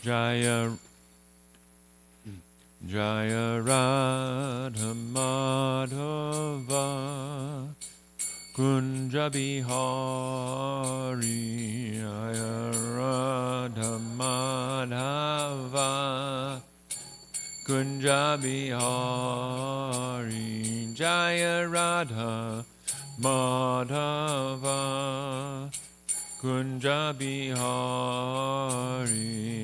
Jaya Jaya Radha Madhava Kunja Bihari Jaya Radha Madhava Kunja Bihari Jaya Radha Madhava Kunja Bihari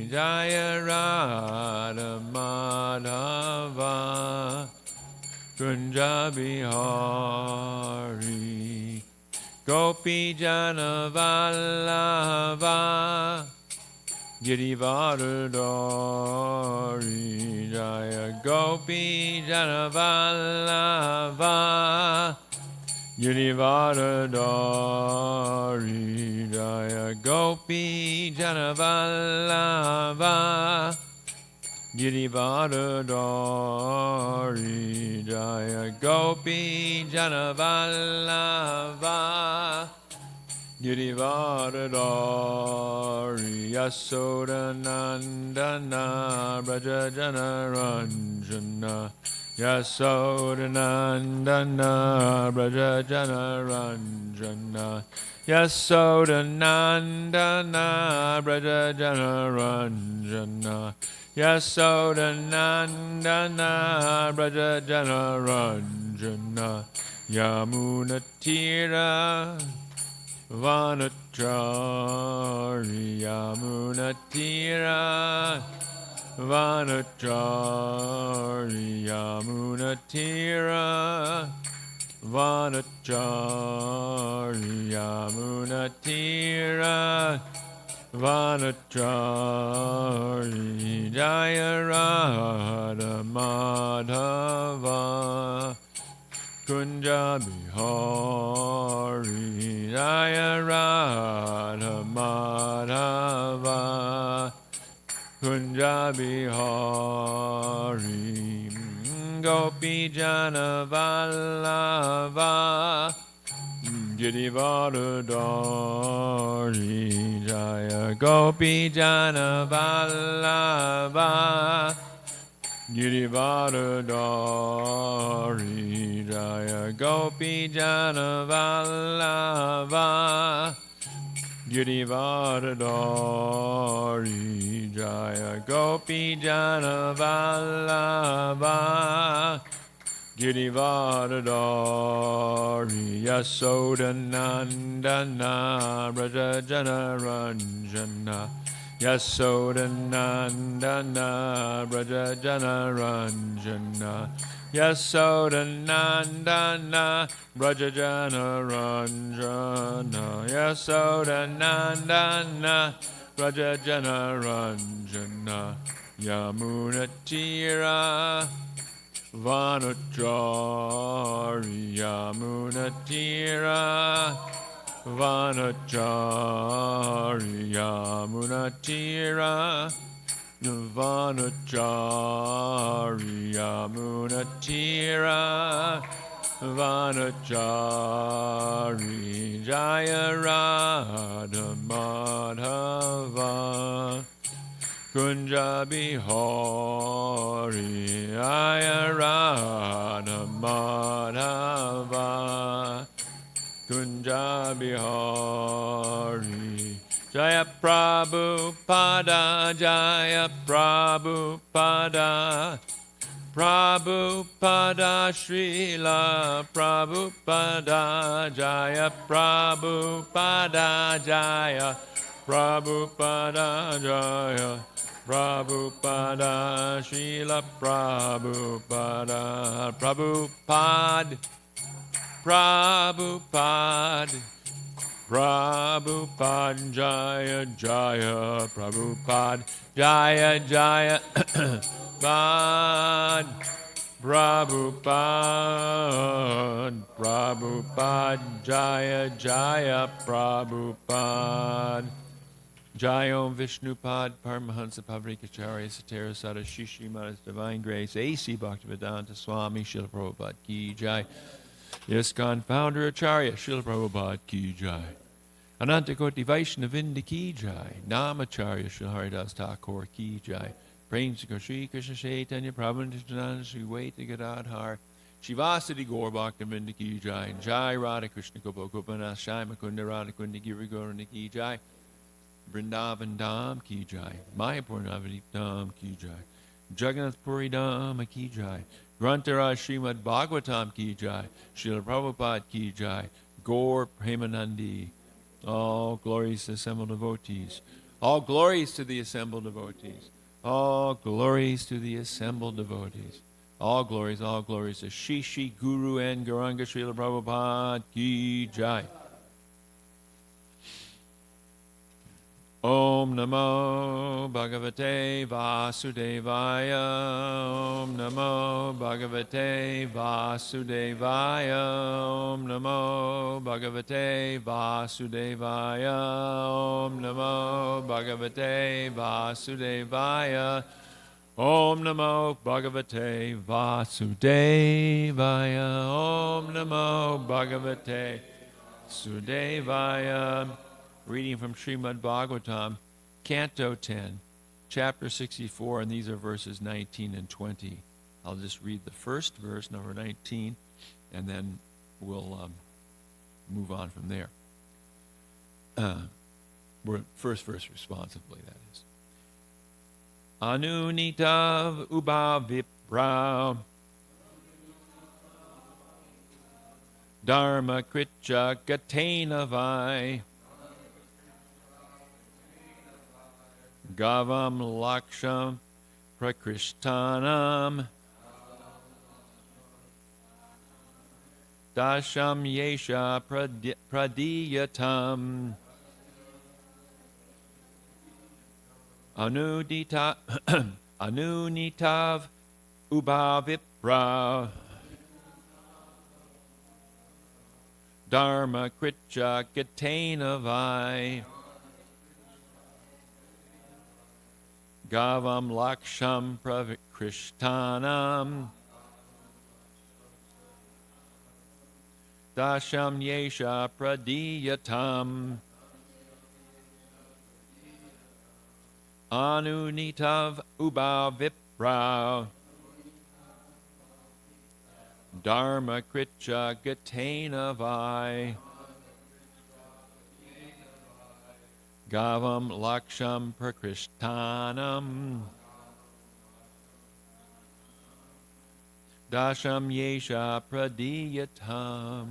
Jaya Radha Madhava Kunja Bihari Gopi Jana Vallabha Girivardhari Jaya Gopi Jana Vallabha Girivardhari Jaya Gopi Jana Vallabha Girivardhari Jaya Gopi Jana Vallabha Girivardhari Yasodanandana Braja Jana Ranjana Yasodanandana Braja Jana Ranjana Yasodanandana Braja Jana Ranjana Yasodanandana Braja Jana Ranjana Yamunatira Vanachari Yamunatira Vanachari Yamunatira Vanachari Yamunatira Vanachari Jaya Radha Madhava Kunja Bihari Jaya Radha Madhava Kunja Bihari Gopi Jana Vallabha Girivardhari Jaya Gopi Jana Vallabha Girivardhari Jaya Gopi Jana Vallabha Girivardhari Jaya Gopi Jana Vallabha Girivardhari Yasodanandana Braja Jana Ranjana Yasodanandana Braja Jana Ranjana Yasodanandana Braja Jana Ranjana Yasodanandana Braja Jana Ranjana Yamunatira Vanachari Yamunatira Vanachari Yamunatira Vanachari Yamunatira Vanachari Jaya Radha Madhava Kunja Bihari Jaya Radha Madhava Kunja Bihari Jaya Prabhupada Jaya Prabhupada Prabhupada Srila Prabhupada Jaya Prabhupada Jaya Prabhupada Jaya Prabhupada Srila Prabhupada Prabhupada Prabhupada Prabhupada Jaya Jaya Prabhupada Jaya Jaya Pad Prabhupada Prabhupada Jaya Jaya Prabhupada Jaya Om Vishnupad Paramahansa Pavrikacharya Satara Sada Shishi Mata's Divine Grace A.C. Bhaktivedanta Swami Srila Prabhupada Ki Jai ISKCON Founder Acharya Srila Prabhupada Ki Jai Anantakoti Vaishnavinda ki jai. Namacharya Shri Haridas Thakur ki jai. Prem Shri Krishna Chaitanya Prabhu Nityananda Shri Vaita Gadadhar Shivasati Gaur Bhaktavinda ki jai. Jai Radha Krishna Gopinath Shai Mukunda Radha Kunda Giri Gauranga ki jai. Vrindavan Dham ki jai. Mayapur Navadip Dham ki jai. Jagannath Puri Dham ki jai. Grantaraj Srimad Bhagavatam ki jai. Srila Prabhupada ki jai. Gaur Premanandi. All glories to the assembled devotees. All glories to the assembled devotees. All glories to the assembled devotees. All glories to Shishi Guru and Gauranga Srila Prabhupada ki jai. Om Namo Bhagavate Vasudevaya. Om Namo Bhagavate Vasudevaya. Om Namo Bhagavate Vasudevaya. Om Namo Bhagavate Vasudevaya. Om Namo Bhagavate Vasudevaya. Om Namo Bhagavate Vasudevaya. Reading from Srimad Bhagavatam, Canto 10, Chapter 64, and these are verses 19 and 20. I'll just read the first verse, number 19, and then we'll move on from there. First verse responsively, that is. Anunitav ubhavipra dharma kritya gatenavai Gavam Laksham Prakrishtanam Dasham Yesha Pradiyatam Anunitav Ubhavipra Dharma Kritya Gatenavai Gavam Laksham Prakrishtanam Dasham Yesha Pradiyatam Anunitav Ubhavipra Dharma Kritya Gatenavai Gavam Laksham Prakrishtanam Dasham Yesha Pradiyatam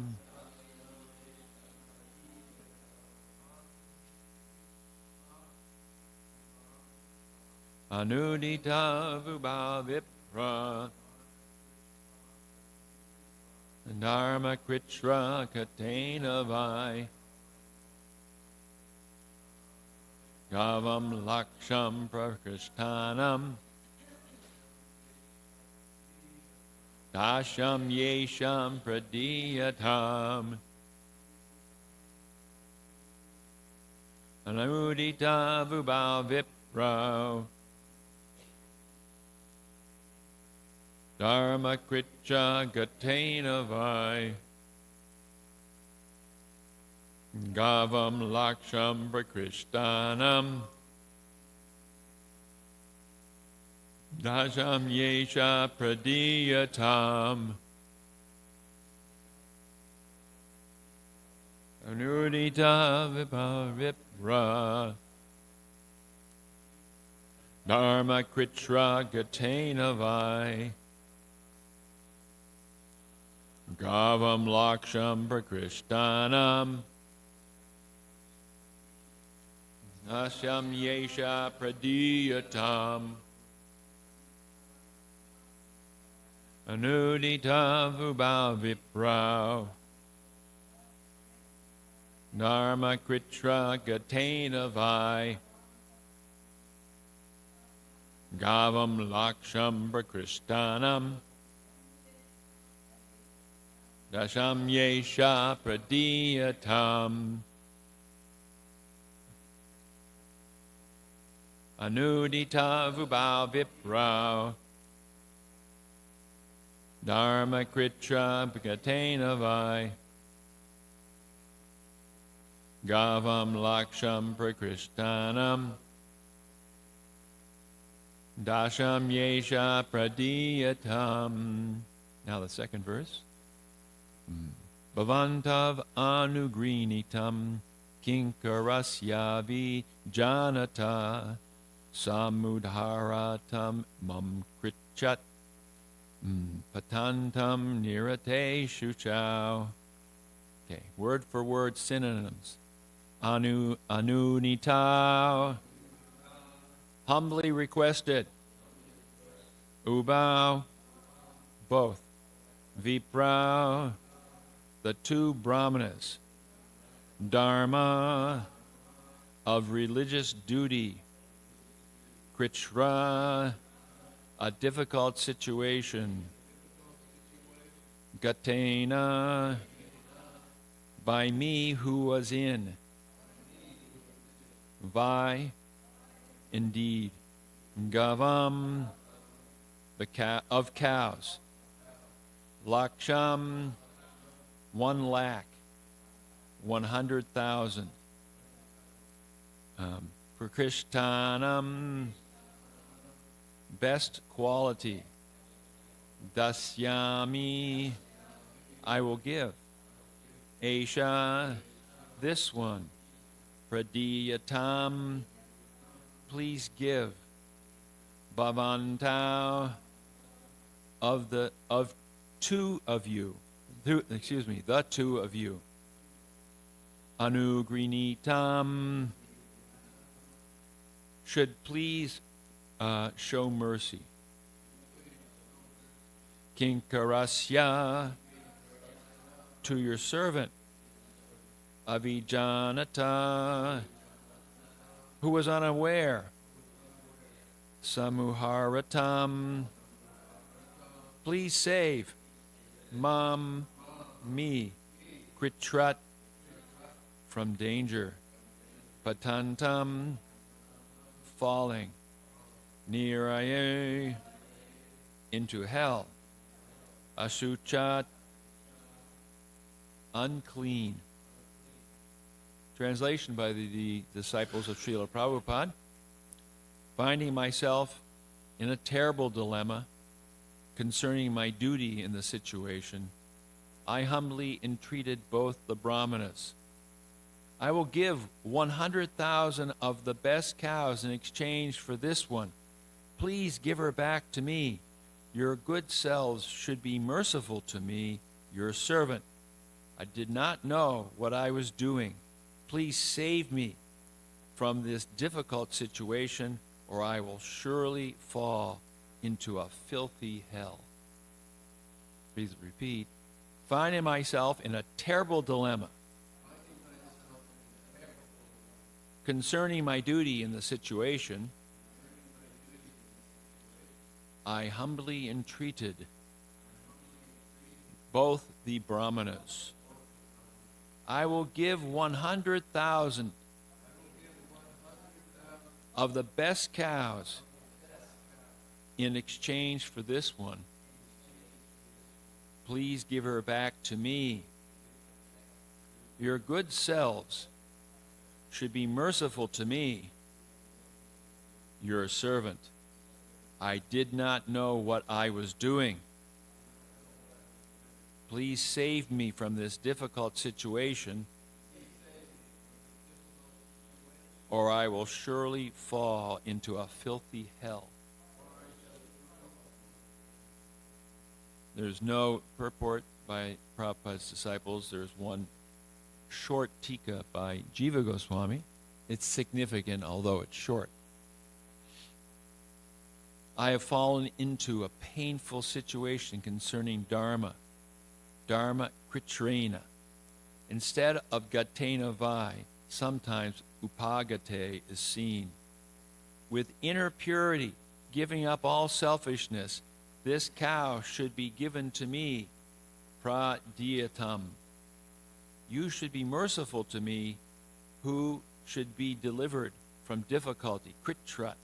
Anudita Vibhavipra Dharma Kritra Katenavai Gavam Laksham Prakrishtanam Dasham Yesham Pradiyatam Anudita Vibhavipra Dharma Kritya Gatenavai Gavam Laksham Prakrishtanam Dasham Yesha Pradiyatam Anudita Vibhavipra Dharma Kritra Gatenavai Gavam Laksham Prakrishtanam Dasham Yesha Pradiyatam Anudita Vibhavipra Dharma Kritra Gatenavai Gavam Laksham Prakrishtanam Dasham Yesha Pradiyatam Anudita Vibhavipra Dharma Kritra Gatenavai Gavam Laksham Prakrishtanam Dasham Yesha Pradiyatam. Now the second verse. Bhavantav Anugrinitam Kinkarasyavi Janata Samudharatam Mam Krichat Patantam Nirate Shuchau. Okay, word for word synonyms. Anunitau, humbly requested. Ubau, both. Viprau, the two brahmanas. Dharma, of religious duty. Kritra, a difficult situation. Gatena, by me who was in. Vai, indeed. Gavam, of cows. Laksham, 1,00,000, 100,000. Prakrishtanam, best quality. Dasyami, I will give. Esha, this one. Pradiyatam, please give. Bhavantau, of two of you. The two of you. Anugrinitam, should please show mercy. Kinkarasya, to your servant. Avijanata, who was unaware. Samuharatam, please save. Mam, me. Kritrat, from danger. Patantam, falling. Niraye, into hell. Asuchat, unclean. Translation by the disciples of Srila Prabhupada. Finding myself in a terrible dilemma concerning my duty in the situation, I humbly entreated both the brahmanas. I will give 100,000 of the best cows in exchange for this one. Please give her back to me. Your good selves should be merciful to me, your servant. I did not know what I was doing. Please save me from this difficult situation, or I will surely fall into a filthy hell. Please repeat. Finding myself in a terrible dilemma concerning my duty in the situation, I humbly entreated both the brahmanas. I will give 100,000 of the best cows in exchange for this one. Please give her back to me. Your good selves should be merciful to me, your servant. I did not know what I was doing. Please save me from this difficult situation, or I will surely fall into a filthy hell. There's no purport by Prabhupada's disciples. There's one short tika by Jiva Goswami. It's significant, although it's short. I have fallen into a painful situation concerning Dharma Kritrena. Instead of Gatena Vai, sometimes Upagate is seen. With inner purity, giving up all selfishness, this cow should be given to me, Pradiyatam. You should be merciful to me, who should be delivered from difficulty, Kritrat.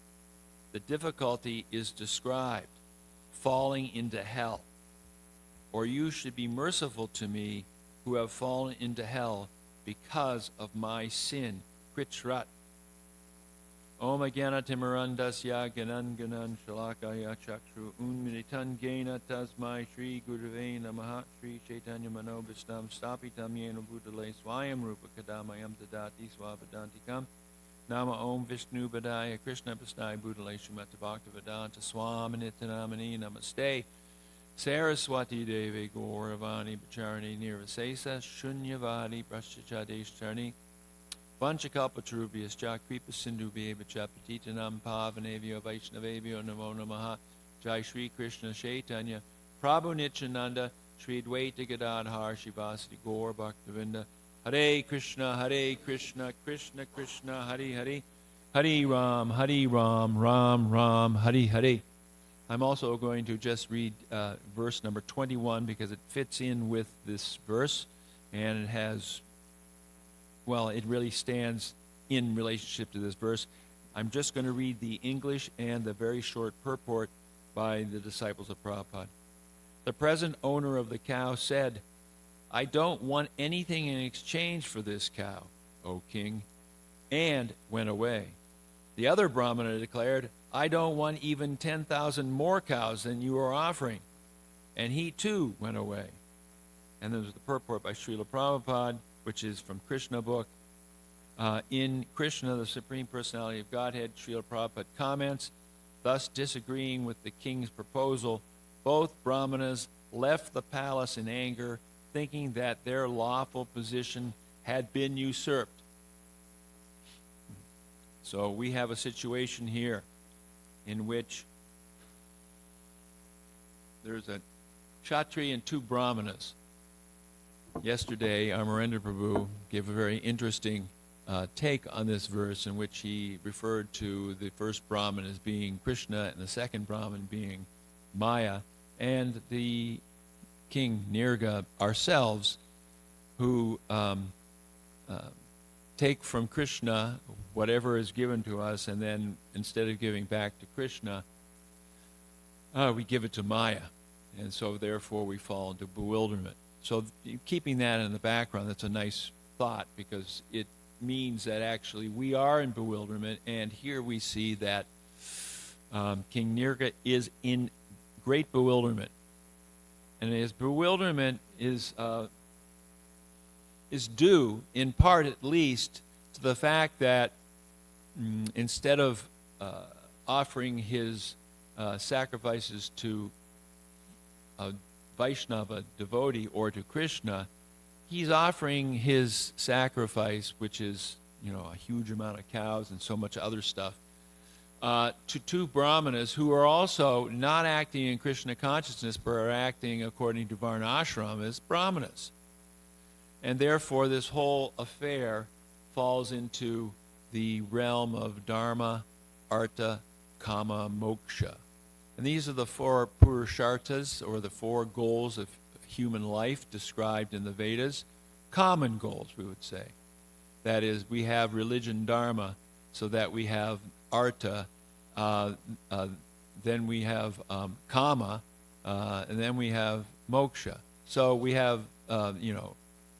The difficulty is described, falling into hell. Or you should be merciful to me, who have fallen into hell because of my sin. Kritshrat. Om Agana Timarandasya Ganan Ganan Shalakaya Chakru Unminitan Gena Tasmai Shri Gurave Namaha Shri Chaitanya Manobishtam Stapitam Yena Budale Swayam Rupa Kadamayam Dadati Swabadantikam Nama Om Vishnu Badaya Krishna Pastai Budale Shumata Bhakta Vedanta Swaminitanamani Namaste Saraswati Devi Gauravani Bacharani Nirvasesa Shunyavadi Prashchadeshtarni Vanchakalpatarubhyascha Kripa Sindhubhyevacha Patitanam Pavanevyo Vaishnavevyo Namo Namaha Jai Shri Krishna Chaitanya Prabhu Nityananda Shri Dvaita Gadadhar Shivasati Gaur Bhaktavinda Hare Krishna Krishna Krishna Hare Hare Hare Ram Ram Ram Hare Hare. I'm also going to just read verse number 21 because it fits in with this verse, and it has, well, it really stands in relationship to this verse. I'm just going to read the English and the very short purport by the disciples of Prabhupada. The present owner of the cow said, I don't want anything in exchange for this cow, O king, and went away. The other Brahmana declared, I don't want even 10,000 more cows than you are offering. And he too went away. And there's the purport by Srila Prabhupada, which is from Krishna book. In Krishna, the Supreme Personality of Godhead, Srila Prabhupada comments, thus disagreeing with the king's proposal, both Brahmanas left the palace in anger, thinking that their lawful position had been usurped. So we have a situation here in which there's a Kshatriya and two Brahmanas. Yesterday, Amarendra Prabhu gave a very interesting take on this verse in which he referred to the first Brahman as being Krishna and the second Brahman being Maya, and the King Nirga ourselves, who take from Krishna whatever is given to us, and then instead of giving back to Krishna, we give it to Maya. And so therefore we fall into bewilderment. So keeping that in the background, that's a nice thought, because it means that actually we are in bewilderment, and here we see that King Nirga is in great bewilderment. And his bewilderment is due, in part at least, to the fact that instead of offering his sacrifices to a Vaishnava devotee or to Krishna, he's offering his sacrifice, which is, a huge amount of cows and so much other stuff, to two Brahmanas who are also not acting in Krishna consciousness, but are acting according to Varna Ashram as Brahmanas. And therefore, this whole affair falls into the realm of Dharma, Artha, Kama, Moksha. And these are the four Purusharthas, or the four goals of human life described in the Vedas. Common goals, we would say. That is, we have religion, Dharma, so that we have Artha, then we have Kama, and then we have Moksha. So we have,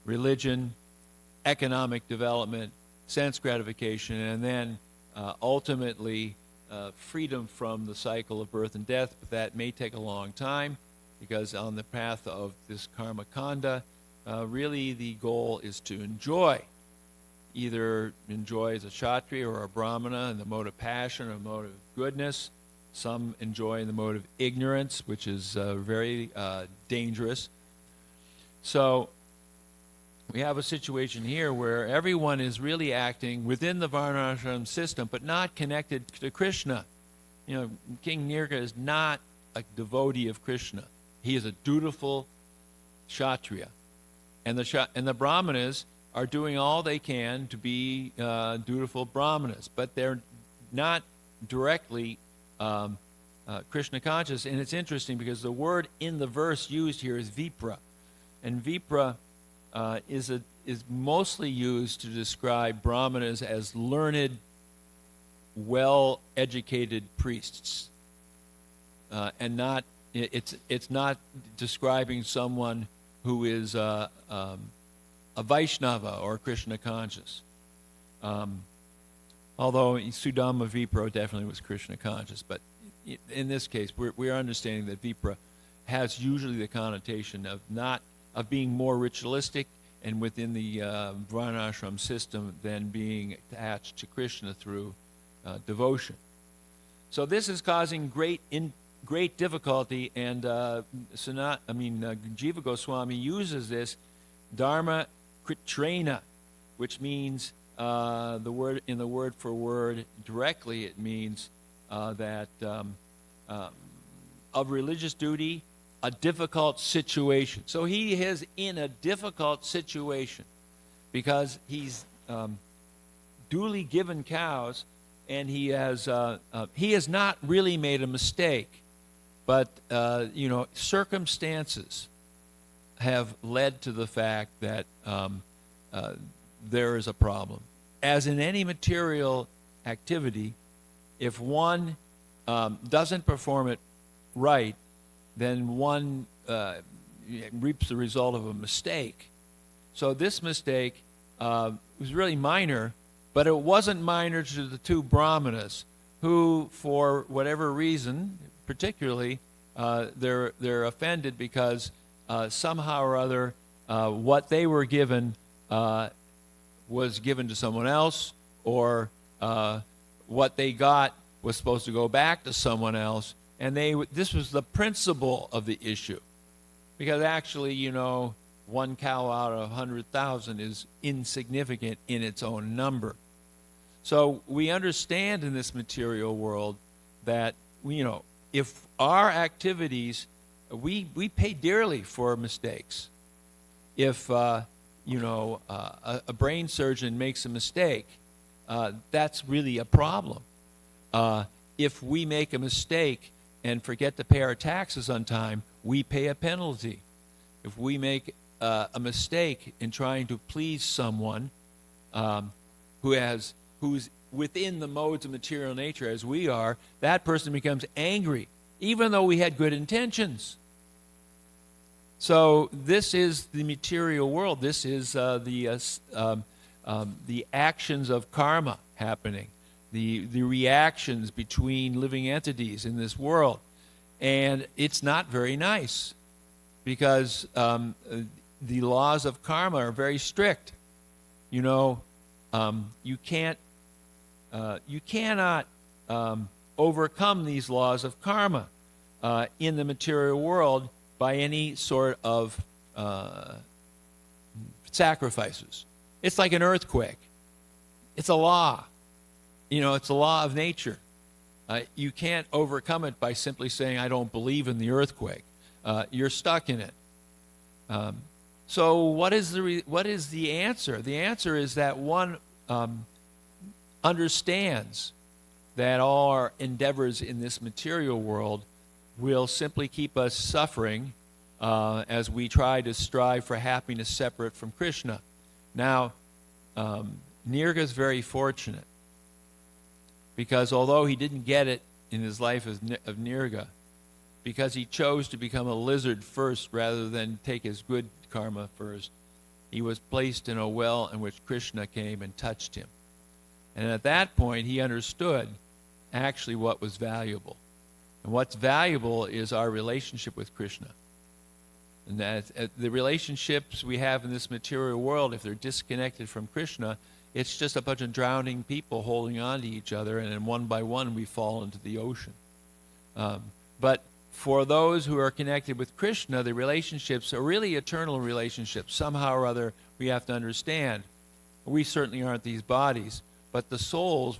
religion, economic development, sense gratification, and then ultimately freedom from the cycle of birth and death. But that may take a long time, because on the path of this karma kanda, really the goal is to enjoy. Either enjoy as a Kshatriya or a Brahmana in the mode of passion or mode of goodness. Some enjoy in the mode of ignorance, which is very dangerous. So we have a situation here where everyone is really acting within the Varnashram system, but not connected to Krishna. King Nirga is not a devotee of Krishna. He is a dutiful Kshatriya. And the Brahmanas are doing all they can to be dutiful Brahmanas, but they're not directly Krishna conscious. And it's interesting because the word in the verse used here is Vipra. And Vipra is mostly used to describe Brahmanas as learned, well-educated priests, and not it's not describing someone who is a Vaishnava or Krishna conscious. Although Sudama Vipra definitely was Krishna conscious, but in this case, we're understanding that Vipra has usually the connotation of being more ritualistic and within the varnashram system than being attached to Krishna through devotion. So this is causing great difficulty, and Jiva Goswami uses this dharma kritrena, which means the word for word directly, it means that of religious duty, a difficult situation. So he is in a difficult situation because he's duly given cows, and he has not really made a mistake, but circumstances have led to the fact that there is a problem. As in any material activity, if one doesn't perform it right, then one reaps the result of a mistake. So this mistake was really minor, but it wasn't minor to the two brahmanas, who, for whatever reason, particularly, they're offended because somehow or other what they were given was given to someone else, or what they got was supposed to go back to someone else. And this was the principle of the issue. Because actually, one cow out of 100,000 is insignificant in its own number. So we understand in this material world that, if our activities, we pay dearly for mistakes. If, a brain surgeon makes a mistake, that's really a problem. If we make a mistake and forget to pay our taxes on time, we pay a penalty. If we make a mistake in trying to please someone who's within the modes of material nature as we are, that person becomes angry, even though we had good intentions. So this is the material world. This is the actions of karma happening. The reactions between living entities in this world. And it's not very nice, because the laws of karma are very strict. You cannot overcome these laws of karma in the material world by any sort of sacrifices. It's like an earthquake. It's a law. It's a law of nature. You can't overcome it by simply saying, I don't believe in the earthquake. You're stuck in it. So what is the answer? The answer is that one understands that all our endeavors in this material world will simply keep us suffering as we try to strive for happiness separate from Krishna. Now, Nirga is very fortunate, because although he didn't get it in his life of Nirga, because he chose to become a lizard first rather than take his good karma first, he was placed in a well in which Krishna came and touched him. And at that point, he understood actually what was valuable. And what's valuable is our relationship with Krishna. And that the relationships we have in this material world, if they're disconnected from Krishna, it's just a bunch of drowning people holding on to each other, and then one by one we fall into the ocean. But for those who are connected with Krishna, the relationships are really eternal relationships. Somehow or other, we have to understand. We certainly aren't these bodies, but the souls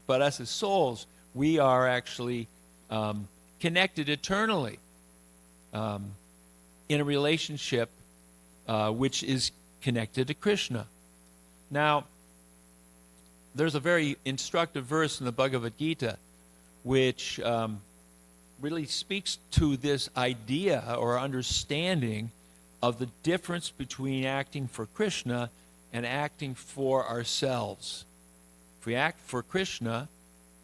but us as souls, we are actually connected eternally in a relationship which is connected to Krishna. Now, there's a very instructive verse in the Bhagavad Gita which really speaks to this idea or understanding of the difference between acting for Krishna and acting for ourselves. If we act for Krishna,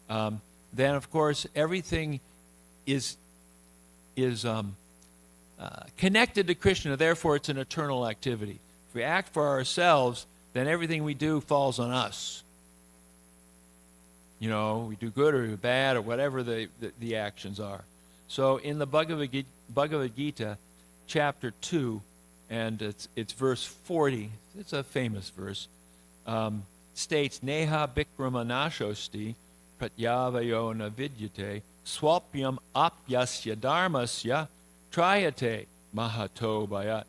then of course everything is connected to Krishna, therefore it's an eternal activity. If we act for ourselves, then everything we do falls on us. You know, we do good or bad or whatever the actions are. So in the Bhagavad Gita, chapter 2, and it's verse 40, it's a famous verse, states, Neha Bikramanasosti pratyavayo na vidyate swapyam apyasya dharmasya trayate mahato bayat.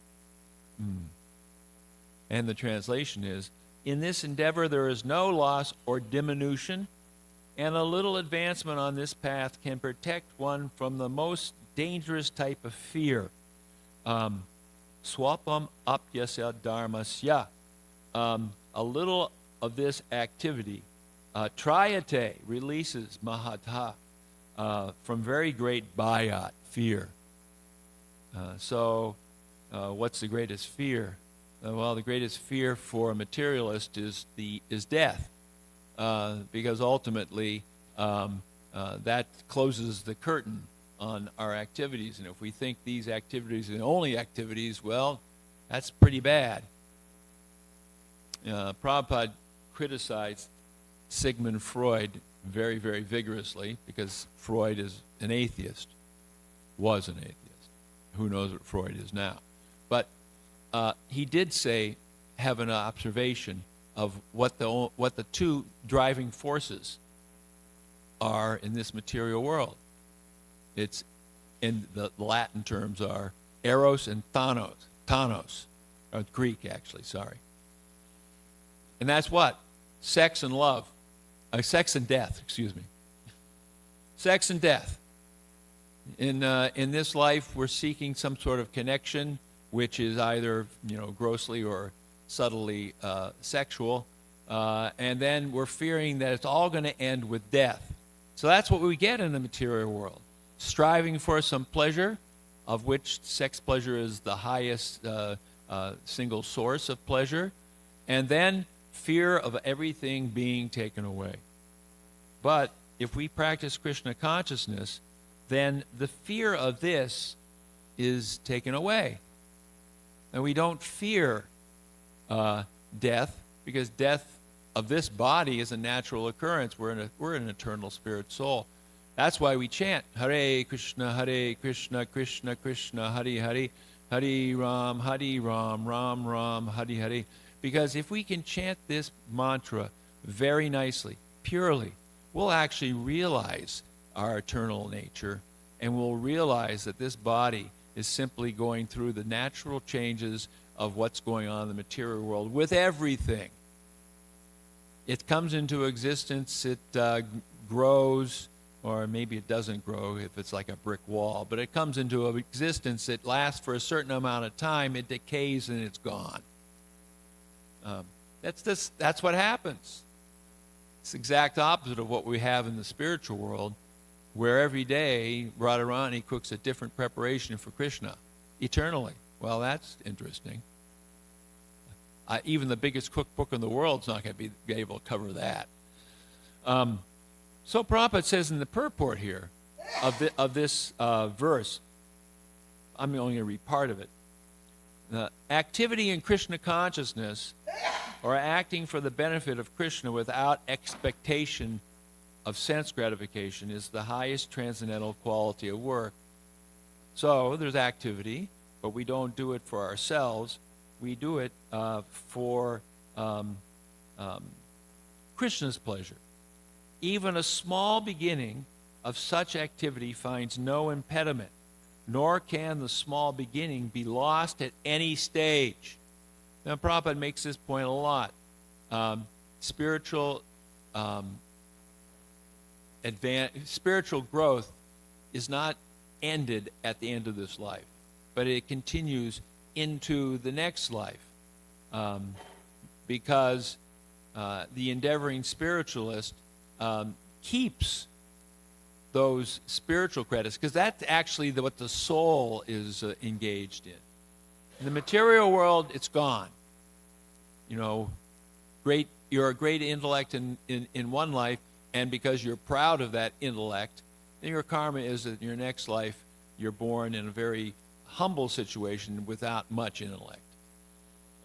And the translation is, in this endeavor there is no loss or diminution, and a little advancement on this path can protect one from the most dangerous type of fear. Swapam apyasya dharmasya. A little of this activity, trayate, releases mahata from very great bayat, fear. So what's the greatest fear? Well, the greatest fear for a materialist is death. Because ultimately that closes the curtain on our activities. And if we think these activities are the only activities, well, that's pretty bad. Prabhupada criticized Sigmund Freud very, very vigorously because Freud is an atheist, was an atheist. Who knows what Freud is now? But he did have an observation of what the two driving forces are in this material world. It's, in the Latin terms, are eros and thanos, or Greek actually, sorry. And that's what? Sex and love. Sex and death, excuse me. Sex and death. In this life, we're seeking some sort of connection, which is either, grossly or subtly sexual, and then we're fearing that it's all going to end with death. So that's what we get in the material world. Striving for some pleasure, of which sex pleasure is the highest single source of pleasure, and then fear of everything being taken away. But if we practice Krishna consciousness, then the fear of this is taken away. And we don't fear death, because death of this body is a natural occurrence. We're an eternal spirit soul. That's why we chant Hare Krishna, Krishna Krishna, Hare Hare, Hare Ram, Ram Ram, Hare Hare. Because if we can chant this mantra very nicely, purely, we'll actually realize our eternal nature, and we'll realize that this body is simply going through the natural changes of what's going on in the material world with everything. It comes into existence, it grows, or maybe it doesn't grow if it's like a brick wall, but it comes into existence, it lasts for a certain amount of time, it decays, and it's gone. That's what happens. It's the exact opposite of what we have in the spiritual world, where every day Radharani cooks a different preparation for Krishna, eternally. Well, that's interesting. Even the biggest cookbook in the world is not going to be able to cover that. So Prabhupada says in the purport here of this verse, I'm only going to read part of it. Activity in Krishna consciousness, or acting for the benefit of Krishna without expectation of sense gratification, is the highest transcendental quality of work. So there's activity, but we don't do it for ourselves. We do it for Krishna's pleasure. Even a small beginning of such activity finds no impediment, nor can the small beginning be lost at any stage. Now, Prabhupada makes this point a lot. Spiritual growth is not ended at the end of this life, but it continues into the next life, because the endeavoring spiritualist keeps those spiritual credits, because that's actually what the soul is engaged in. In the material world, it's gone. You're a great intellect in one life, and because you're proud of that intellect, then your karma is that in your next life, you're born in a very humble situation without much intellect.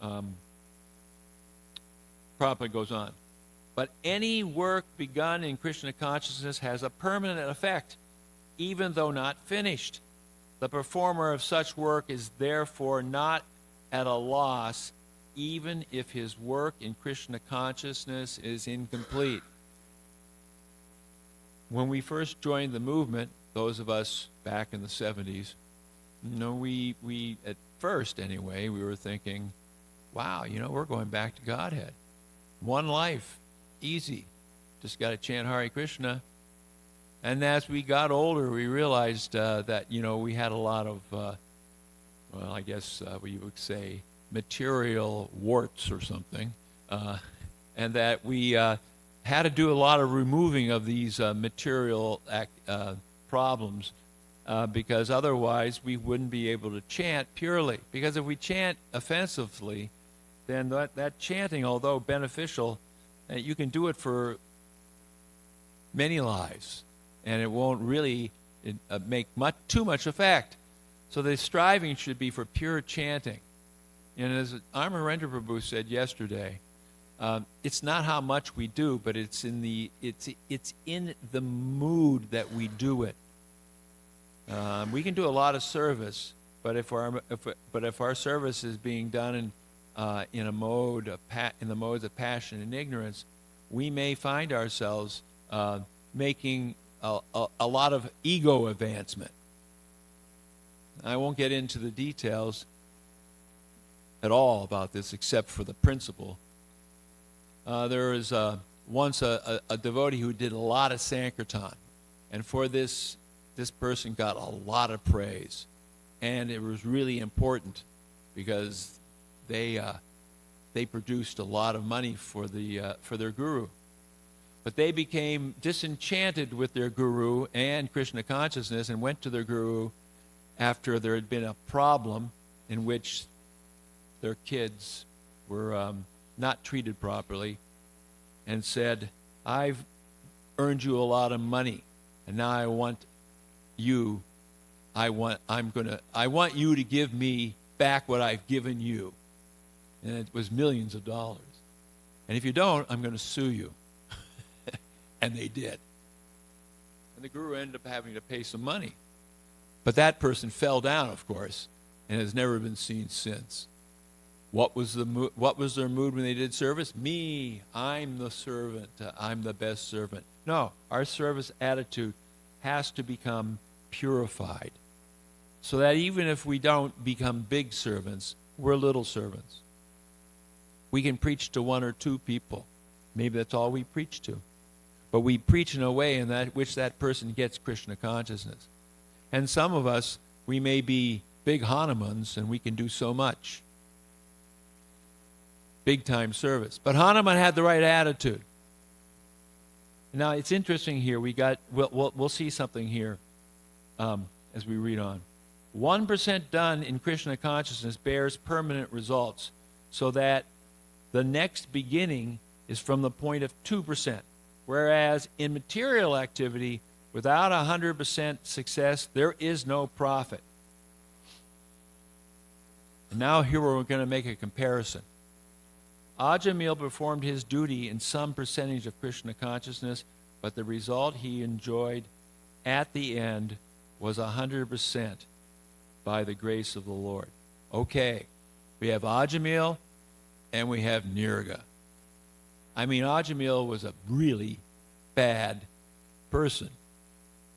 Prabhupada goes on. But any work begun in Krishna consciousness has a permanent effect, even though not finished. The performer of such work is therefore not at a loss, even if his work in Krishna consciousness is incomplete. When we first joined the movement, those of us back in the 70s, we at first anyway, we were thinking, wow, we're going back to Godhead. One life, easy. Just got to chant Hare Krishna. And as we got older, we realized that, we had a lot of, I guess we would say, material warts or something, and that we had to do a lot of removing of these material problems, because otherwise we wouldn't be able to chant purely. Because if we chant offensively, then that chanting, although beneficial, you can do it for many lives, and it won't really make too much effect. So the striving should be for pure chanting. And as Amarendra Prabhu said yesterday, it's not how much we do, but it's in the mood that we do it. We can do a lot of service, but if our service is being done in the modes of passion and ignorance, we may find ourselves making a lot of ego advancement. I won't get into the details at all about this, except for the principle. There was once a devotee who did a lot of Sankirtan, and for this person got a lot of praise, and it was really important because they produced a lot of money for their guru. But they became disenchanted with their guru and Krishna consciousness and went to their guru after there had been a problem in which their kids were not treated properly, and said, I've earned you a lot of money, and now I want you to give me back what I've given you. And it was millions of dollars. And if you don't, I'm going to sue you. And they did. And the guru ended up having to pay some money. But that person fell down, of course, and has never been seen since. What was their mood when they did service? Me, I'm the servant. I'm the best servant. No, our service attitude has to become purified, so that even if we don't become big servants, we're little servants. We can preach to one or two people. Maybe that's all we preach to. But we preach in a way in that which that person gets Krishna consciousness. And some of us, we may be big Hanumans, and we can do so much. Big time service. But Hanuman had the right attitude. Now it's interesting here. We'll see something here as we read on. 1% done in Krishna consciousness bears permanent results, so that the next beginning is from the point of 2%. Whereas in material activity, without 100% success, there is no profit. And now here we're going to make a comparison. Ajamil performed his duty in some percentage of Krishna consciousness, but the result he enjoyed at the end was 100% by the grace of the Lord. Okay, we have Ajamil and we have Nirga. I mean, Ajamil was a really bad person.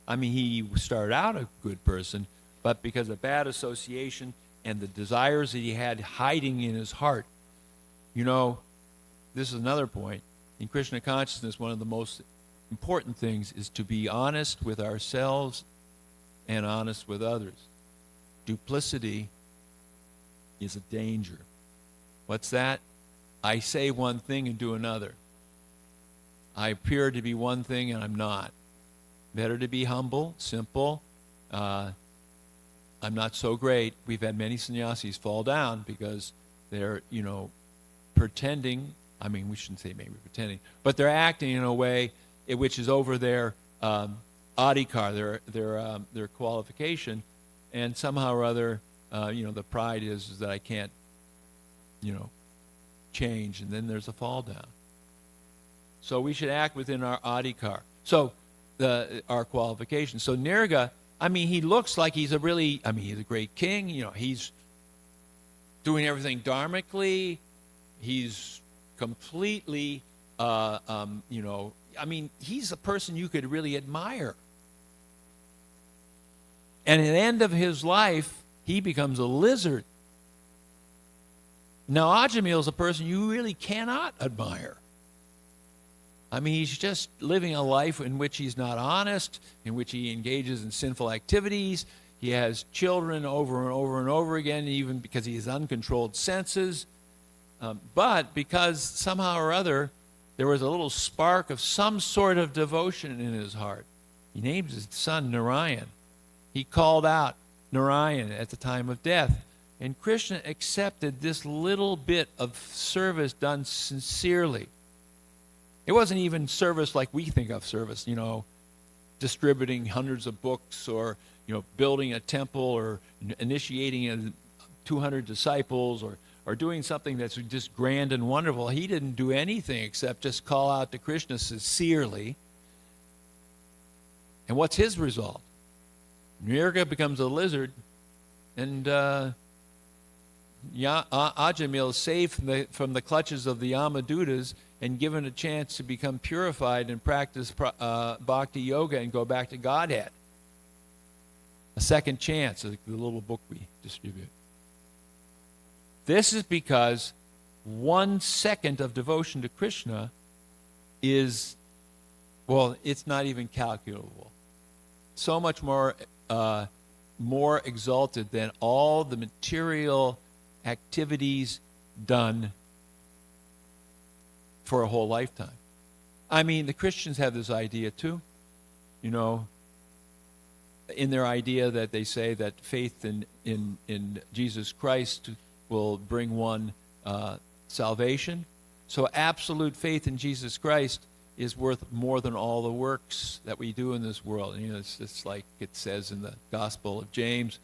I mean, he started out a good person, but because of bad association and the desires that he had hiding in his heart. This is another point. In Krishna consciousness, one of the most important things is to be honest with ourselves and honest with others. Duplicity is a danger. What's that? I say one thing and do another. I appear to be one thing and I'm not. Better to be humble, simple. I'm not so great. We've had many sannyasis fall down because they're, pretending. I mean, we shouldn't say maybe pretending, but they're acting in a way which is over their adhikar, their qualification, and somehow or other, the pride is that I can't change, and then there's a fall down. So we should act within our adhikar. So our qualifications. So Nirga, he looks like he's a great king. He's doing everything dharmically. He's completely, he's a person you could really admire. And at the end of his life, he becomes a lizard. Now, Ajamil is a person you really cannot admire. He's just living a life in which he's not honest, in which he engages in sinful activities. He has children over and over and over again, even because he has uncontrolled senses. But because somehow or other there was a little spark of some sort of devotion in his heart, he named his son Narayan. He called out Narayan at the time of death. And Krishna accepted this little bit of service done sincerely. It wasn't even service like we think of service, distributing hundreds of books or, building a temple or initiating 200 disciples or doing something that's just grand and wonderful. He didn't do anything except just call out to Krishna sincerely. And what's his result? Nirga becomes a lizard, and Ajamil is saved from the clutches of the Yamadutas and given a chance to become purified and practice bhakti yoga and go back to Godhead. A second chance, the little book we distribute. This is because 1 second of devotion to Krishna is, it's not even calculable. So much more exalted than all the material activities done for a whole lifetime. The Christians have this idea too, in their idea that they say that faith in Jesus Christ will bring one salvation. So absolute faith in Jesus Christ is worth more than all the works that we do in this world. It's like it says in the Gospel of James,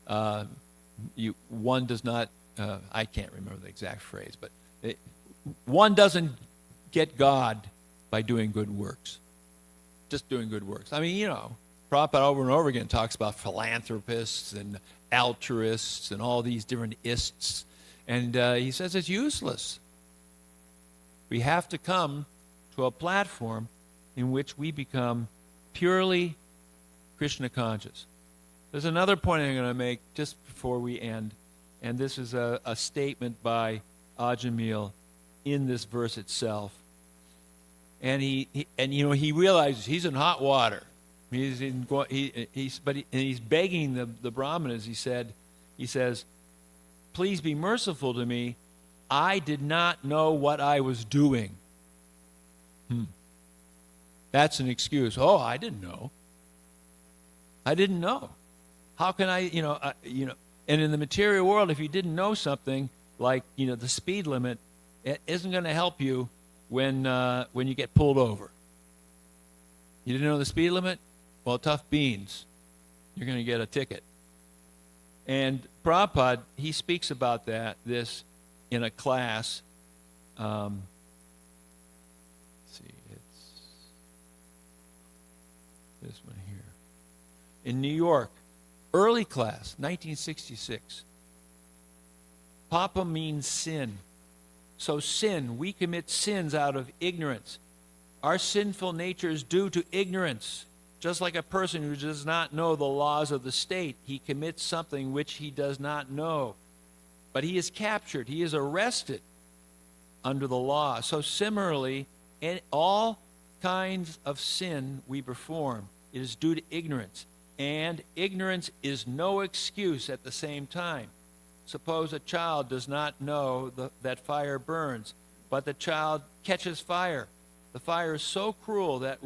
one does not, I can't remember the exact phrase, but one doesn't get God by doing good works. Just doing good works. Prabhupada over and over again talks about philanthropists and altruists and all these different ists. And he says it's useless. We have to come to a platform in which we become purely Krishna conscious. There's another point I'm going to make just before we end, and this is a statement by Ajamil in this verse itself. And he realizes he's in hot water. He's begging the brahmanas. He says, "Please be merciful to me. I did not know what I was doing." That's an excuse. Oh, I didn't know. How can I, and in the material world, if you didn't know something like, the speed limit, it isn't going to help you when you get pulled over. You didn't know the speed limit? Well, tough beans. You're going to get a ticket. And Prabhupada, he speaks about this in a class. Let's see, it's this one here. In New York, early class, 1966. Papa means sin. So sin, we commit sins out of ignorance. Our sinful nature is due to ignorance. Just like a person who does not know the laws of the state, he commits something which he does not know. But he is captured, he is arrested under the law. So similarly, in all kinds of sin we perform, it is due to ignorance. And ignorance is no excuse at the same time. Suppose a child does not know that fire burns, but the child catches fire. The fire is so cruel that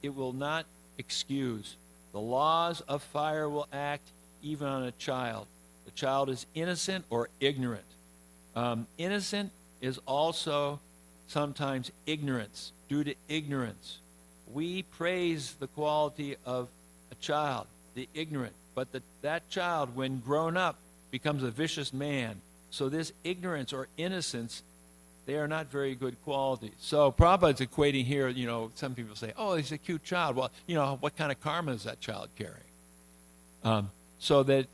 it will not excuse. The laws of fire will act even on a child. The child is innocent or ignorant. Innocent is also sometimes ignorance, due to ignorance. We praise the quality of a child, the ignorant, but that child, when grown up, becomes a vicious man. So this ignorance or innocence, they are not very good qualities. So Prabhupada's equating here, some people say, oh, he's a cute child. Well, what kind of karma is that child carrying? So that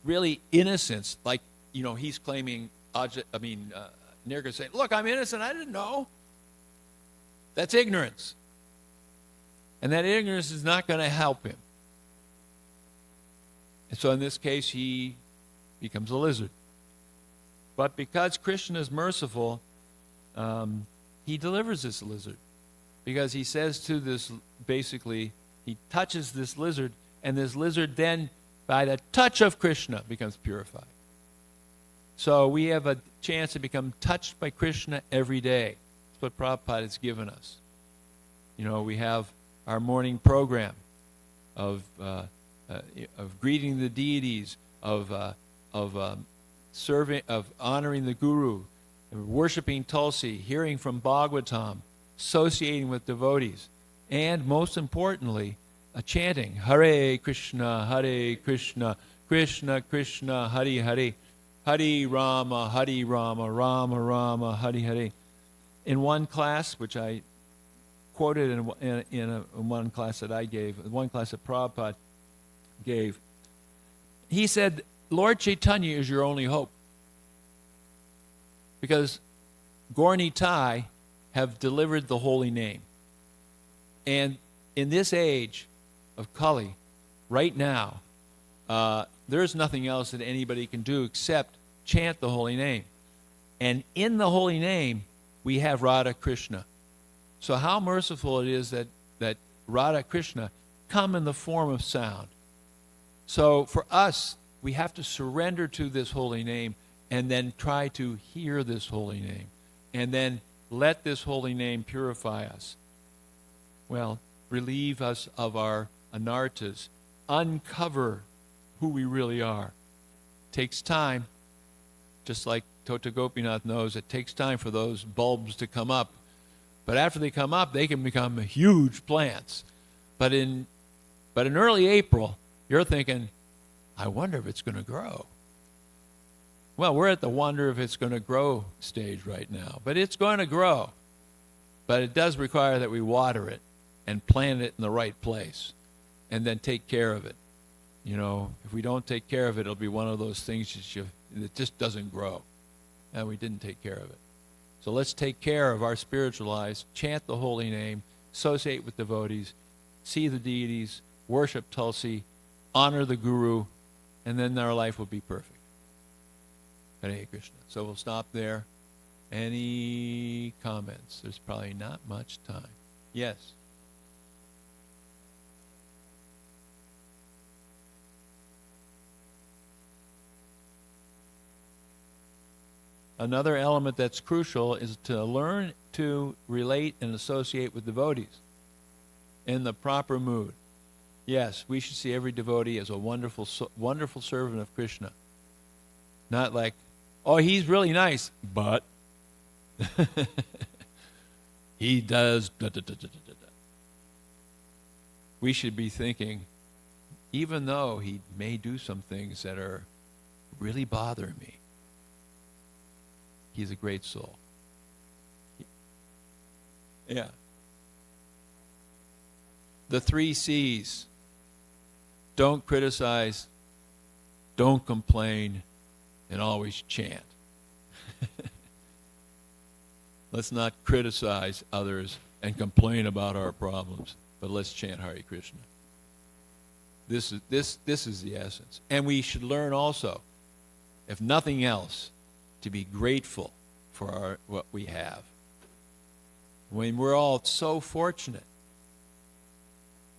really innocence, like, he's claiming, Nirga saying, look, I'm innocent, I didn't know. That's ignorance. And that ignorance is not going to help him. And so in this case, he becomes a lizard. But because Krishna is merciful, he delivers this lizard. Because he says to this, basically, he touches this lizard, and this lizard then, by the touch of Krishna, becomes purified. So we have a chance to become touched by Krishna every day. That's what Prabhupada has given us. We have our morning program of greeting the deities, of serving, of honoring the Guru, worshiping Tulsi, hearing from Bhagavatam, associating with devotees, and most importantly, chanting Hare Krishna, Krishna Krishna, Hare Hare, Hare Rama, Rama Rama, Hare Hare. In one class, which I quoted in one class that I gave, one class that Prabhupada gave, he said, Lord Chaitanya is your only hope. Because Gaur Nitai have delivered the holy name. And in this age of Kali, right now, there's nothing else that anybody can do except chant the holy name. And in the holy name, we have Radha Krishna. So how merciful it is that Radha Krishna come in the form of sound. So for us, we have to surrender to this holy name and then try to hear this holy name. And then let this holy name purify us. Well, relieve us of our anarthas. Uncover who we really are. Takes time. Just like Tota Gopinath knows, it takes time for those bulbs to come up. But after they come up, they can become huge plants. But in early April, you're thinking, I wonder if it's going to grow. Well, we're at the wonder if it's going to grow stage right now. But it's going to grow. But it does require that we water it and plant it in the right place and then take care of it. If we don't take care of it, it'll be one of those things that just doesn't grow. And we didn't take care of it. So let's take care of our spiritual lives, chant the holy name, associate with devotees, see the deities, worship Tulsi, honor the Guru, and then our life will be perfect. Hare Krishna. So we'll stop there. Any comments? There's probably not much time. Yes. Another element that's crucial is to learn to relate and associate with devotees in the proper mood. Yes, we should see every devotee as a wonderful, wonderful servant of Krishna. Not like, oh, he's really nice, but he does da, da, da, da, da, da. We should be thinking, even though he may do some things that are really bothering me, he's a great soul. Yeah. The 3 C's. Don't criticize, don't complain, and always chant. Let's not criticize others and complain about our problems, but let's chant Hare Krishna. This is the essence. And we should learn also, if nothing else, to be grateful for what we have. When we're all so fortunate.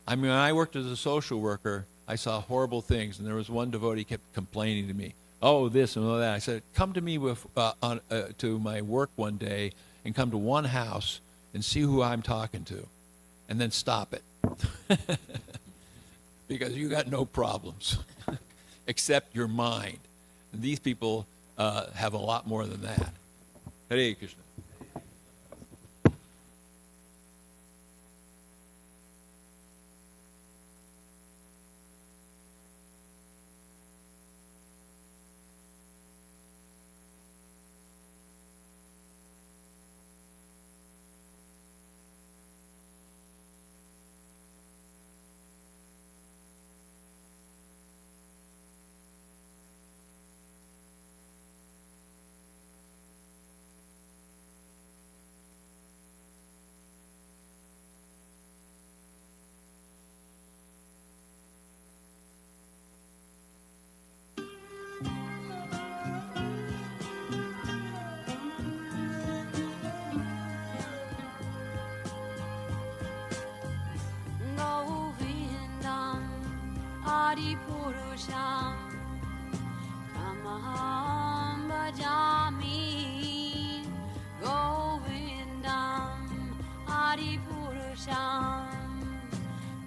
I mean, when I worked as a social worker, I saw horrible things, and there was one devotee kept complaining to me, oh, this and all that. I said, come to me to my work one day and come to one house and see who I'm talking to, and then stop it. Because you got no problems except your mind. And these people have a lot more than that. Hare Krishna. Adipurusham Tamaham Bhajami Govindam Adipurusham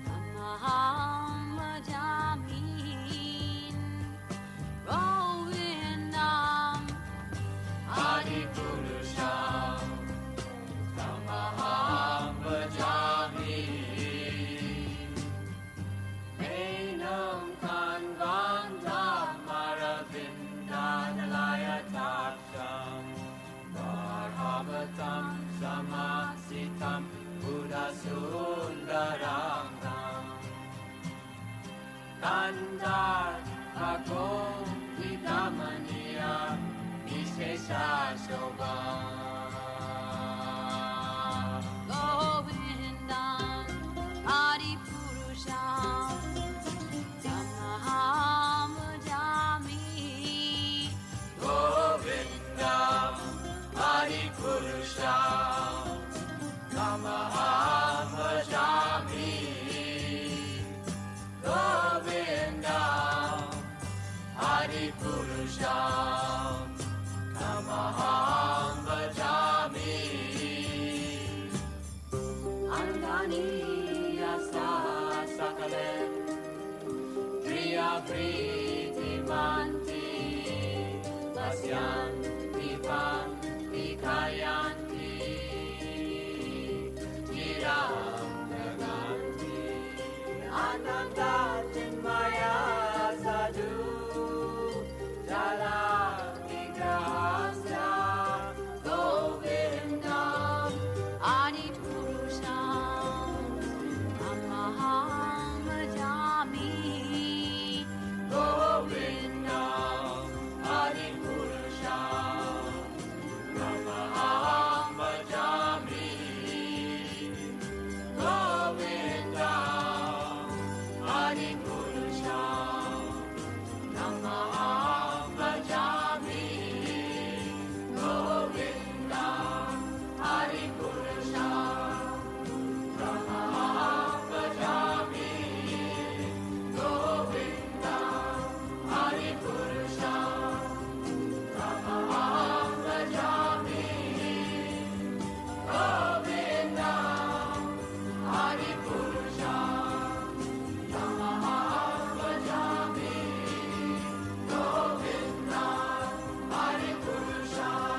Tamaham Bhajami Govindam Adipurusham Tamaham Bhajami Enam Kanvandam Maravindanalayataksam Varhavatam Samasitam Buddhasundarangam Nandar Agom Vidamaniya Vishesha Shobham Govindam Adipurusham Tamaham Bhajami Govindam Adipurusham Tamaham Bhajami Govindam Adipurusham Tamaham Bhajami Anganiyasa Sakale Priya Priti Manti Vasyan Vivan Vikayanti Giram Naganti Ananda Chinmaya Sadhu Jala Vigrahasya Govindam Adipurusham Tamaham Bhajami Govindam Adipurusham Tamaham Bhajami Govindam Adipurusham Tamaham Bhajami Govindam Adipurusham Tamaham Bhajami Govindam Adipurusham Tamaham Bhajami Govindam Adipurusham Tamaham Bhajami Govindam Adipurusham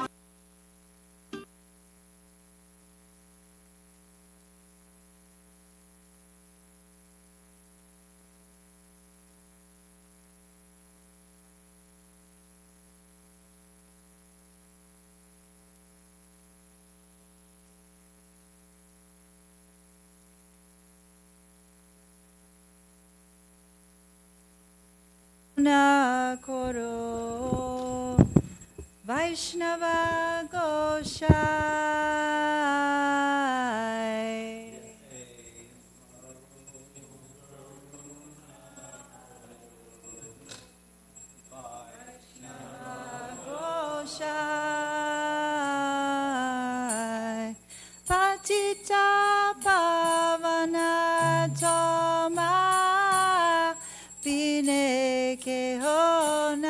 Na Koro Vaishnava Goshai Goshai Patita Pavana Toma Vineke Honai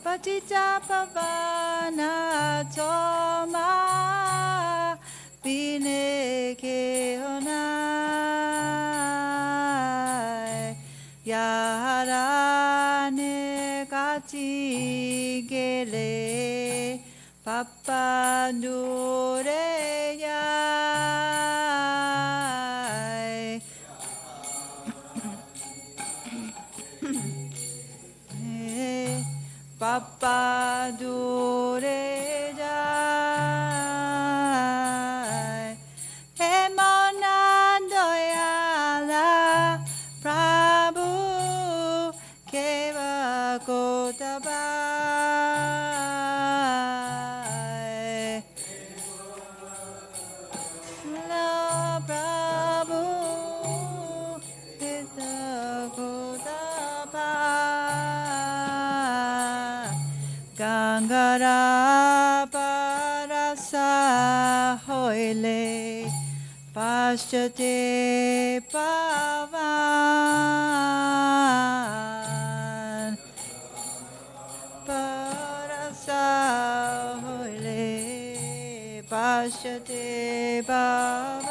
Patita Pavana Toma Vineke Honai Yarane Kati Gele Papa Nureya Papa Dureya Hemonandoyala Prabhu Keva Kotabai La Prabhu Keva Kotabai Gangara Parasa Hoile Pashyate Pavan Parasa Hoile Pashyate Pavan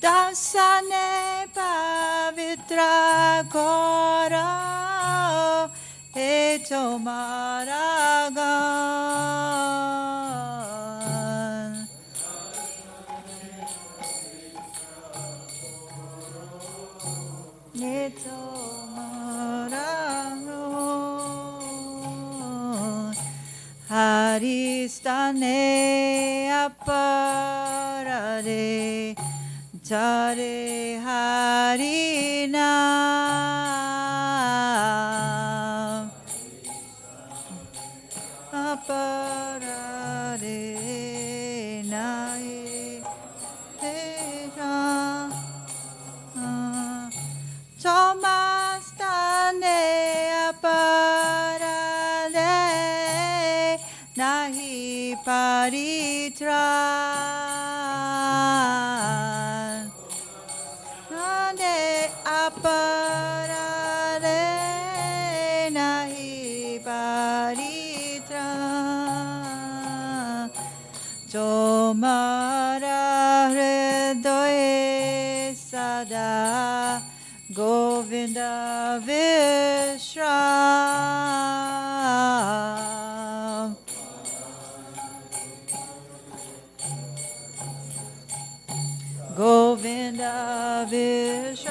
Dasane Pavitra Kora Eto Maragan Eto Maragan Haristane Aparade Tare Harina Aparade Nai Hera Tomastane Aparade Nahi Paritran Nane Aparade Nahi Paritran Tomara Hridoye Sada Govinda Vishram Govinda Vishram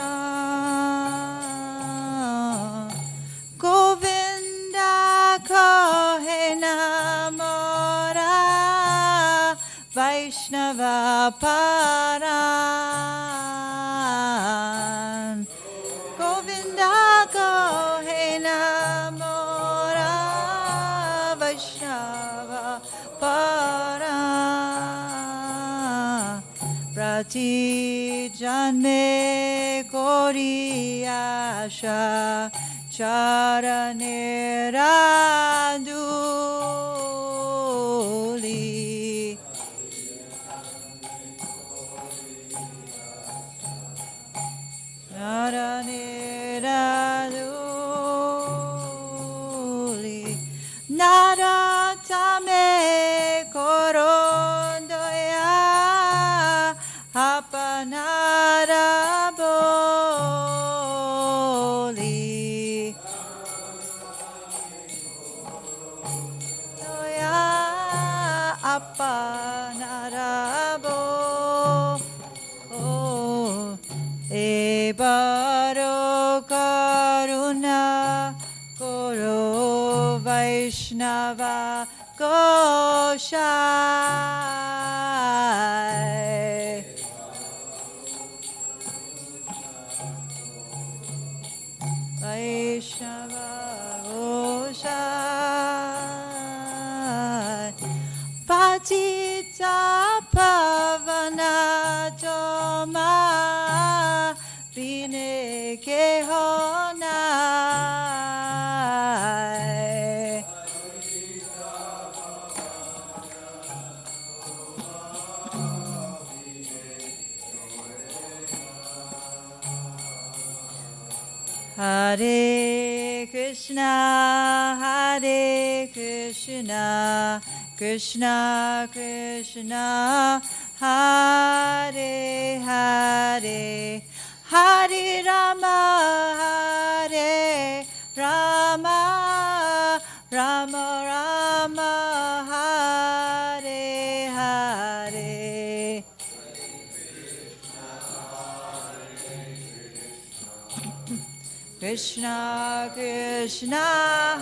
Govinda Kohena Mora Vaishnava Paran Govinda Kohena Mora Vaishnava Paran Prati Janme Koriyasha Charane Raduli Charane Raduli Naratame Korondoya Apanaraboli Doya Apanarabo Ebaro Karuna Koro Vaishnava Goshai Vaishnava Goshai Patita Pavana Toma Bine Kehonai Hare Krishna, Hare Krishna, Krishna Krishna, Hare Hare, Hare Rama, Hare Rama, Rama Rama, Hare Hare. Krishna Krishna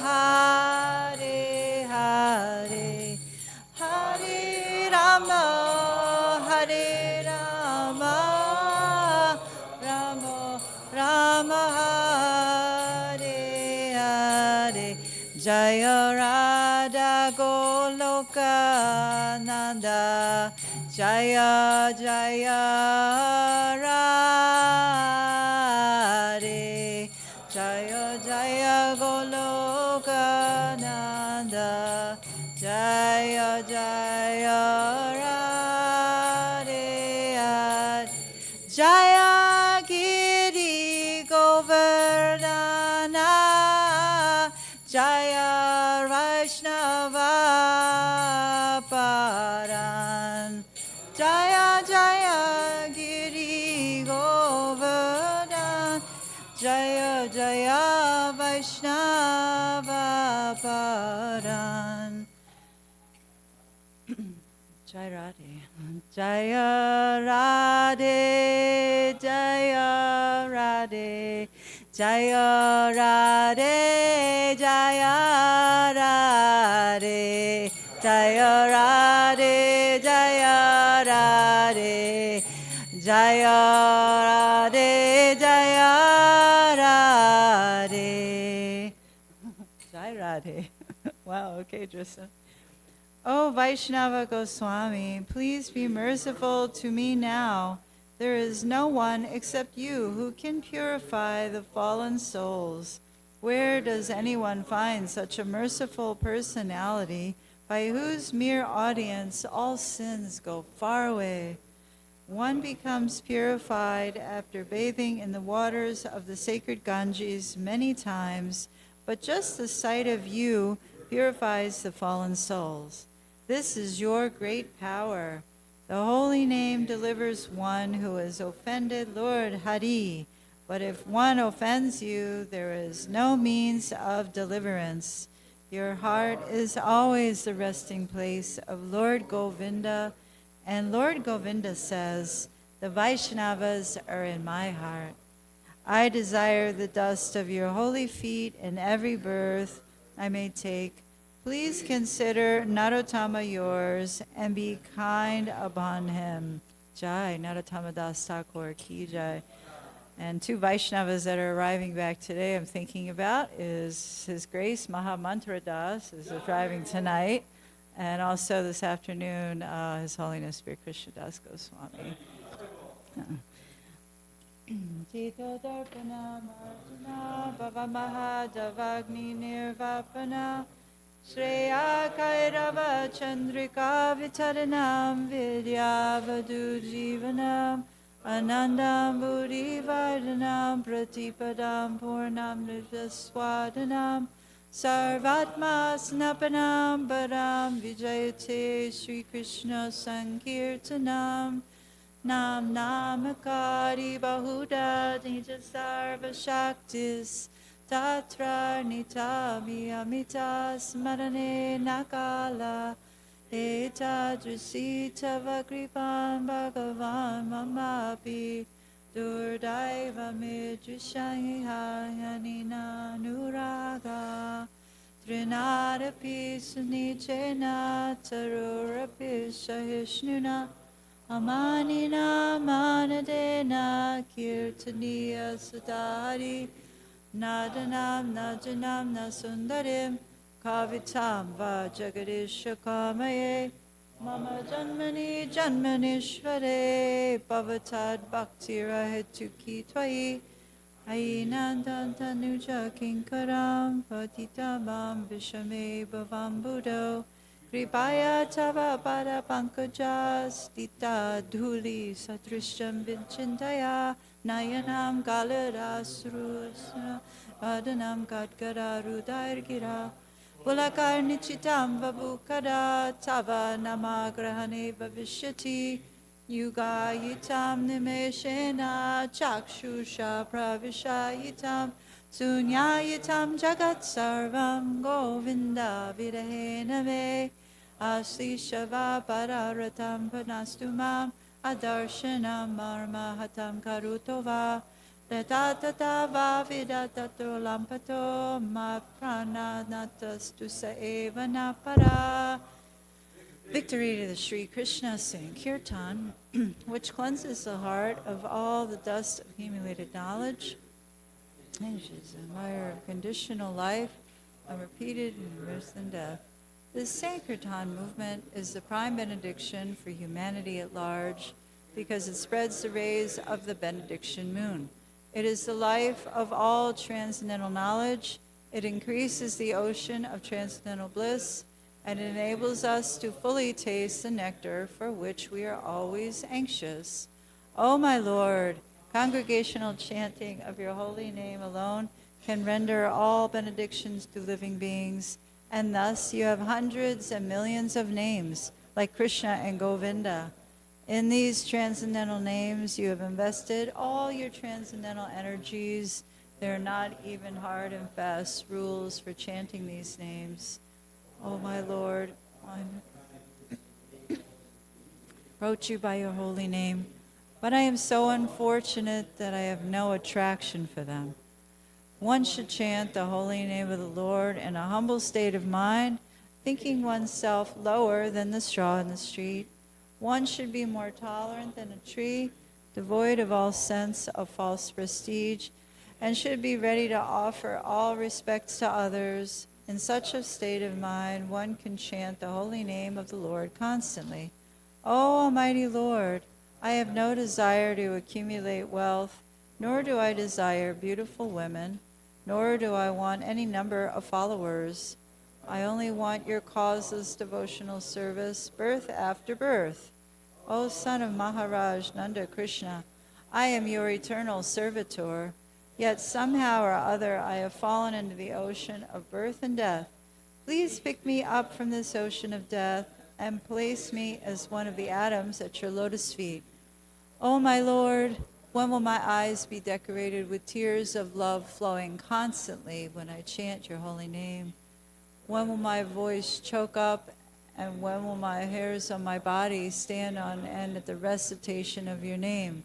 Hare Hare Hare Rama Hare Rama Rama Rama Hare Hare Jaya Radha Goloka Nanda Jaya Jaya Radhe Jaya Jaya Golokananda Jaya Jaya Vaishnava Paran. Jai Radhe. Jaya Radhe, Jaya Radhe, Jaya Radhe, Jaya Radhe, Jaya Radhe, Jaya Radhe, Jaya Radhe, Jaya Radhe. Jai Radhe. Wow, okay, Drishta. O Vaishnava Goswami, please be merciful to me now. There is no one except you who can purify the fallen souls. Where does anyone find such a merciful personality by whose mere audience all sins go far away? One becomes purified after bathing in the waters of the sacred Ganges many times, but just the sight of you purifies the fallen souls. This is your great power. The holy name delivers one who has offended Lord Hari. But if one offends you, there is no means of deliverance. Your heart is always the resting place of Lord Govinda, and Lord Govinda says, the Vaishnavas are in my heart. I desire the dust of your holy feet in every birth I may take. Please consider Narottama yours and be kind upon him. Jai, Narottama Das Thakur Ki Jai. And two Vaishnavas that are arriving back today I'm thinking about is His Grace Mahamantra Das is arriving tonight. And also this afternoon, His Holiness Sri Krishna Das Goswami. Tito Darpana Marjana Bava Mahadavagni Nirvapana Shreya Kairava Chandrika Vitaranam Vidyavadu Jivanam Anandam Buddhi Vardhanam Pratipadam Purnam Nivaswadanam Sarvatma Snapanam Baram Vijayate Sri Krishna Sankirtanam Nam Namakari Bahuda Nija Sarva Shaktis Tatra Nitami Amita Smarane Nakala Eta Drisita Vakripan Bhagavan Mamapi Durdaiva Midrishayiha Yanina Nuraga Trinadapi Sunichena Tarurapi Shahishnuna Amanina Manadena Kirtaniya Sudari Nadanam Najanam Nasundarim Kavitam Va Jagadish Kamaye Mama Janmani Janmanishvare Bhavatad Bhaktira Hetuki Twai Ainandan Tanuja Kinkaram Patitamam Vishame Bhavam Buddho Kripaya Tava Pada Pankajas Dita Dhuli Satrisham Vinchintaya Nayanam Galarasrusna Vadanam Gadgara Rudairgira Bulakar Nichitam Vabukada Tava Namagrahane Bhavishyati Yuga Yitam Nimeshena Chakshusha Pravishayitam Sunyayitam Jagat Sarvam Govinda Vidahenave Asishava Pararatam Panastumam Adarshanam Marmahatam Karutova Datatata Vavidatato Lampato Ma Prananatas Eva Napara. Victory to the Sri Krishna Sankirtan, which cleanses the heart of all the dust of accumulated knowledge. Changes the mire of conditional life, unrepeated in birth and death. This Sankirtan movement is the prime benediction for humanity at large because it spreads the rays of the benediction moon. It is the life of all transcendental knowledge. It increases the ocean of transcendental bliss, and it enables us to fully taste the nectar for which we are always anxious. O my Lord, congregational chanting of your holy name alone can render all benedictions to living beings, and thus you have hundreds and millions of names, like Krishna and Govinda. In these transcendental names, you have invested all your transcendental energies There are not even hard and fast rules for chanting these names. O my Lord, I approach you by your holy name, but I am so unfortunate that I have no attraction for them. One should chant the holy name of the Lord in a humble state of mind, thinking oneself lower than the straw in the street. One should be more tolerant than a tree, devoid of all sense of false prestige, and should be ready to offer all respects to others. In such a state of mind, one can chant the holy name of the Lord constantly. O Almighty Lord, I have no desire to accumulate wealth, nor do I desire beautiful women, nor do I want any number of followers. I only want your causeless devotional service, birth after birth. O son of Maharaj Nanda Krishna, I am your eternal servitor, yet somehow or other I have fallen into the ocean of birth and death. Please pick me up from this ocean of death and place me as one of the atoms at your lotus feet. O my Lord, when will my eyes be decorated with tears of love flowing constantly when I chant your holy name? When will my voice choke up, and when will my hairs on my body stand on end at the recitation of your name?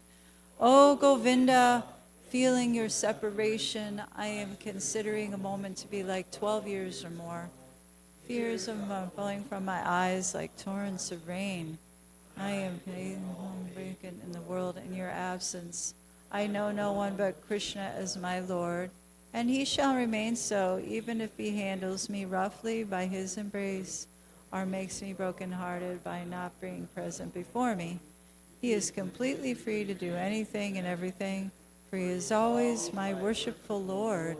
O Govinda, feeling your separation, I am considering a moment to be like 12 years or more. Tears are falling from my eyes like torrents of rain. I am vacant in the world in your absence. I know no one but Krishna as my Lord, and he shall remain so, even if he handles me roughly by his embrace, or makes me brokenhearted by not being present before me. He is completely free to do anything and everything, for he is always my worshipful Lord,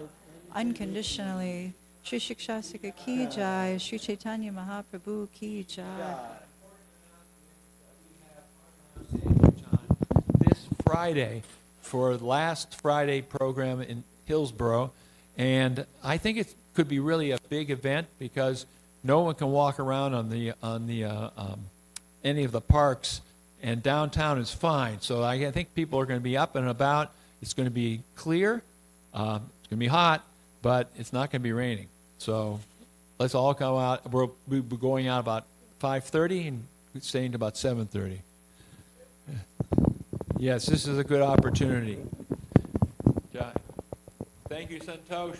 unconditionally. Shri Shikshasika ki jai, Shri Chaitanya Mahaprabhu ki jai. This Friday for the last Friday program in Hillsborough, and I think it could be really a big event because no one can walk around on the any of the parks, and downtown is fine. So I think people are going to be up and about. It's going to be clear. It's going to be hot, but it's not going to be raining. So let's all come out. We'll be going out about 5:30 and staying to about 7:30. Yes, this is a good opportunity. Jai. Thank you, Santosh.